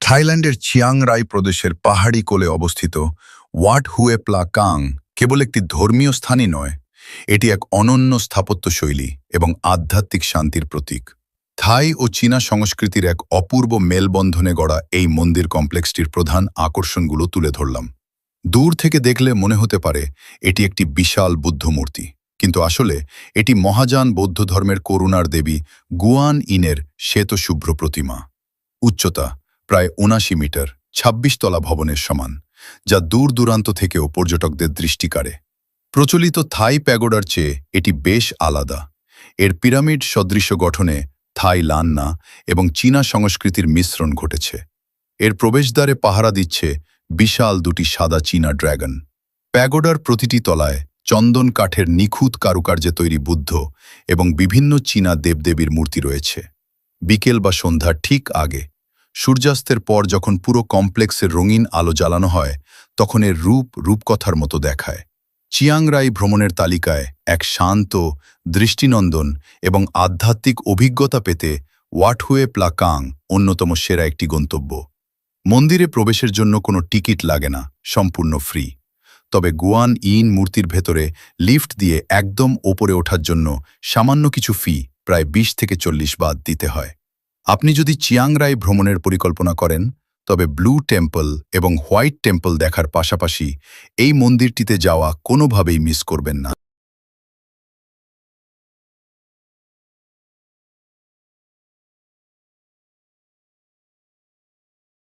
থাইল্যান্ডের চিয়াং রাই প্রদেশের পাহাড়ি কোলে অবস্থিত ওয়াট হুয়ে প্লা কাং কেবল একটি ধর্মীয় স্থানই নয়, এটি এক অনন্য স্থাপত্যশৈলী এবং আধ্যাত্মিক শান্তির প্রতীক। থাই ও চীনা সংস্কৃতির এক অপূর্ব মেলবন্ধনে গড়া এই মন্দির কমপ্লেক্সটির প্রধান আকর্ষণগুলো তুলে ধরলাম। দূর থেকে দেখলে মনে হতে পারে এটি একটি বিশাল বুদ্ধমূর্তি, কিন্তু আসলে এটি মহাযান বৌদ্ধ ধর্মের করুণার দেবী গুয়ান ইনের শ্বেতশুভ্র প্রতিমা। উচ্চতা প্রায় ৭৯ মিটার, ২৬ তলা ভবনের সমান, যা দূর দূরান্ত থেকেও পর্যটকদের দৃষ্টি কাড়ে। প্রচলিত থাই প্যাগোডার চেয়ে এটি বেশ আলাদা। এর পিরামিড সদৃশ গঠনে থাই লান্না এবং চীনা সংস্কৃতির মিশ্রণ ঘটেছে। এর প্রবেশদ্বারে পাহারা দিচ্ছে বিশাল দুটি সাদা চীনা ড্র্যাগন। প্যাগোডার প্রতিটি তলায় চন্দন কাঠের নিখুঁত কারুকার্যে তৈরি বুদ্ধ এবং বিভিন্ন চীনা দেবদেবীর মূর্তি রয়েছে। বিকেল বা সন্ধ্যার ঠিক আগে, সূর্যাস্তের পর যখন পুরো কমপ্লেক্সের রঙিন আলো জ্বালানো হয়, তখন এর রূপকথার মতো দেখায়। চিয়াং রাই ভ্রমণের তালিকায় এক শান্ত, দৃষ্টিনন্দন এবং আধ্যাত্মিক অভিজ্ঞতা পেতে ওয়াট হুয়ে প্লা কাং অন্যতম সেরা একটি গন্তব্য। মন্দিরে প্রবেশের জন্য কোনো টিকিট লাগে না, সম্পূর্ণ ফ্রি। তবে গুয়ান ইন মূর্তির ভেতরে লিফট দিয়ে একদম ওপরে ওঠার জন্য সামান্য কিছু ফি, প্রায় ২০ থেকে ৪০ বাত দিতে হয়। আপনি যদি চিয়াং রাই ভ্রমণের পরিকল্পনা করেন, তবে ব্লু টেম্পল এবং হোয়াইট টেম্পল দেখার পাশাপাশি এই মন্দিরটিতে যাওয়া কোনোভাবেই মিস করবেন না।